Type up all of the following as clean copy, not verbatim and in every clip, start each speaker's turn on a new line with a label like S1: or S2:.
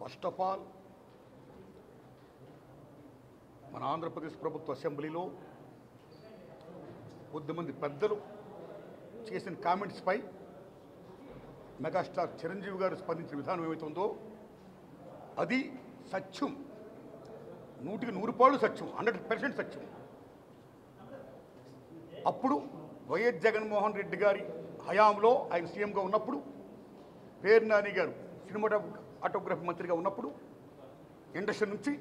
S1: First of all మన ఆంధ్రప్రదేశ్ ప్రభుత్వ అసెంబ్లీలో కొద్దిమంది పెద్దలు చేసిన కామెంట్స్పై మెగాస్టార్ చిరంజీవి గారు స్పందించిన విధానం ఏమైతుందో అది సత్యం, 100% సత్యం, 100% సత్యం. అప్పుడు వైఎస్ జగన్మోహన్ రెడ్డి గారి హయాంలో ఆయన సీఎంగా ఉన్నప్పుడు, పేరు నాని గారు సినిమాటోగ్రఫీ మంత్రిగా ఉన్నప్పుడు ఇండస్ట్రీ నుంచి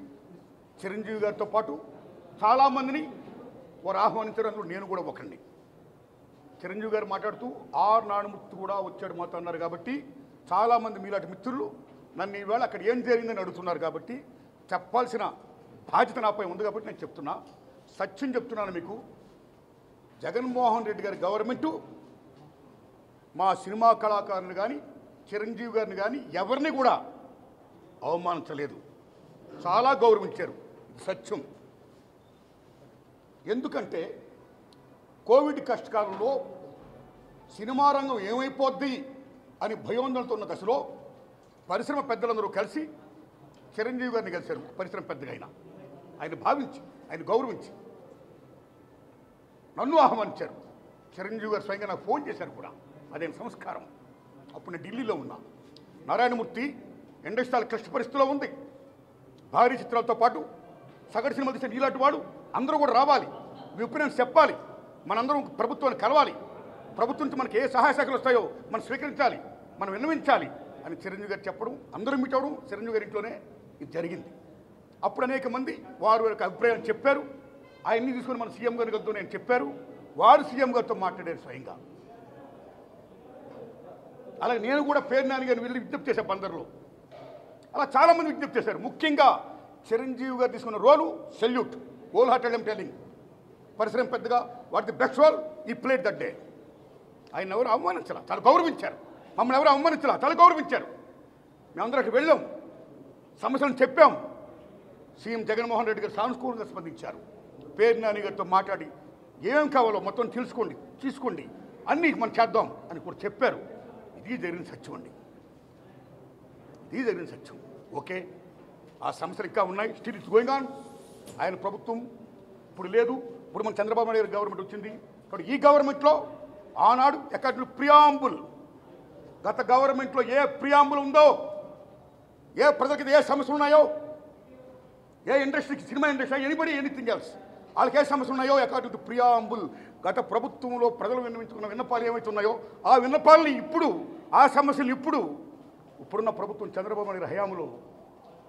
S1: చిరంజీవి గారితో పాటు చాలామందిని వారు ఆహ్వానించారు. అందులో నేను కూడా ఒకరిని. చిరంజీవి గారు మాట్లాడుతూ ఆర్ నానుమూర్తి కూడా వచ్చాడు మాతో అన్నారు. కాబట్టి చాలామంది మీలాంటి మిత్రులు నన్ను ఈవేళ అక్కడ ఏం జరిగిందని అడుగుతున్నారు. కాబట్టి చెప్పాల్సిన బాధ్యత నాపై ఉంది. కాబట్టి నేను చెప్తున్నా, సత్యం చెప్తున్నాను మీకు. జగన్మోహన్ రెడ్డి గారి గవర్నమెంటు మా సినిమా కళాకారులు కానీ చిరంజీవి గారిని కానీ ఎవరిని కూడా అవమానించలేదు, చాలా గౌరవించారు. ఇది సత్యం. ఎందుకంటే కోవిడ్ కష్టకాలంలో సినిమా రంగం ఏమైపోద్ది అని భయోందనతో ఉన్న దశలో పరిశ్రమ పెద్దలందరూ కలిసి చిరంజీవి గారిని కలిశారు. పరిశ్రమ పెద్దగా ఆయన భావించి, ఆయన గౌరవించి నన్ను ఆహ్వానించారు. చిరంజీవి గారు స్వయంగా నాకు ఫోన్ చేశారు కూడా. అదే సంస్కారం. అప్పుడు నేను ఢిల్లీలో ఉన్నా. నారాయణమూర్తి ఇండస్ట్రీ క్లిష్ట పరిస్థితిలో ఉంది. భారీ చిత్రాలతో పాటు సగటు సినిమా తీసే నీలాంటి వాడు అందరూ కూడా రావాలి, మీ ఒపీనియన్స్ చెప్పాలి, మనందరం ప్రభుత్వాన్ని కలవాలి, ప్రభుత్వం నుంచి మనకి ఏ సహాయ శాఖలు వస్తాయో మనం స్వీకరించాలి, మనం విన్నవించాలి అని చిరంజీవి గారు చెప్పడం, అందరూ మీట్ అవ్వడం చిరంజీవి గారి ఇంట్లోనే ఇది జరిగింది. అప్పుడు అనేక మంది వారి యొక్క అభిప్రాయాలు చెప్పారు. ఆయన్ని తీసుకొని మన సీఎం గారి గద్దు నేను చెప్పారు. వారు సీఎం గారితో మాట్లాడారు స్వయంగా. అలాగే నేను కూడా పేరు నాని గారిని వెళ్ళి విజ్ఞప్తి చేశాను బందర్లో. అలా చాలామంది విజ్ఞప్తి చేశారు. ముఖ్యంగా చిరంజీవి గారు తీసుకున్న రోలు salute, whole hearted I'm telling. పరిశ్రమ పెద్దగా వాటి బెస్ట్ రోల్ ఈ ప్లేట్ దట్ డే. ఆయన ఎవరు అవమానించాలా, చాలా గౌరవించారు. మమ్మల్ని ఎవరు అవమానించాలా, చాలా గౌరవించారు. మేమందరం అక్కడికి వెళ్ళాం, సమస్యలను చెప్పాం. సీఎం జగన్మోహన్ రెడ్డి గారు సానుకూలంగా స్పందించారు. పేరు నాని గారితో మాట్లాడి ఏం కావాలో మొత్తం తీసుకోండి, అన్నీ మనం చేద్దాం అని కూడా చెప్పారు. ఇది జరిగిన సత్యం అండి, ఇది జరిగిన సత్యం. ఓకే, ఆ సమస్యలు ఇంకా ఉన్నాయి. Still it's going on. ఆయన ప్రభుత్వం ఇప్పుడు లేదు. ఇప్పుడు మన చంద్రబాబు నాయుడు గారి గవర్నమెంట్ వచ్చింది. కాబట్టి ఈ గవర్నమెంట్లో ఆనాడు ఎక్కడ ప్రియాంబుల్, గత గవర్నమెంట్లో ఏ ప్రియాంబుల్ ఉందో, ఏ ప్రజలకి ఏ సమస్యలు ఉన్నాయో, ఏ ఇండస్ట్రీకి, cinema industry, anybody anything else, వాళ్ళకి ఏ సమస్యలు ఉన్నాయో అకార్డింగ్ టు ప్రియాంబుల్ గత ప్రభుత్వంలో ప్రజలు విన్నవించుకున్న విన్నపాలు ఏమైతే ఉన్నాయో ఆ విన్నపాలని ఇప్పుడు, ఆ సమస్యలు ఇప్పుడున్న ప్రభుత్వం చంద్రబాబు నాయుడు హయాంలో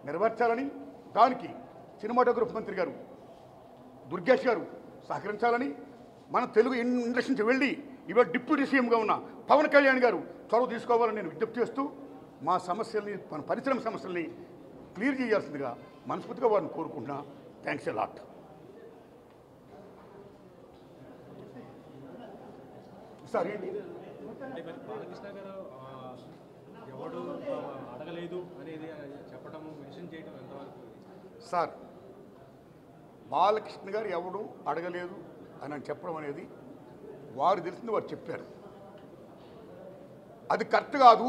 S1: నెరవేర్చాలని, దానికి సినిమాటోగ్రఫీ మంత్రి గారు దుర్గేష్ గారు సహకరించాలని, మన తెలుగు ఇండస్ట్రీ నుంచి వెళ్ళి ఇవాళ డిప్యూటీ సీఎంగా ఉన్న పవన్ కళ్యాణ్ గారు చొరవ తీసుకోవాలని నేను విజ్ఞప్తి చేస్తూ మా సమస్యల్ని, మన పరిశ్రమ సమస్యల్ని క్లియర్ చేయాల్సిందిగా మనస్ఫూర్తిగా వారిని కోరుకుంటున్నా. Thanks a lot. సార్ ఏంటి
S2: బాలకృష్ణ గారు ఎవడు అడగలేదు అనేది చెప్పడం, మెన్షన్ చేయడం ఎంతవరకు?
S1: సార్, బాలకృష్ణ గారు ఎవడు అడగలేదు అని చెప్పడం అనేది వారు తెలిసింది వారు చెప్పారు. అది కరెక్ట్ కాదు.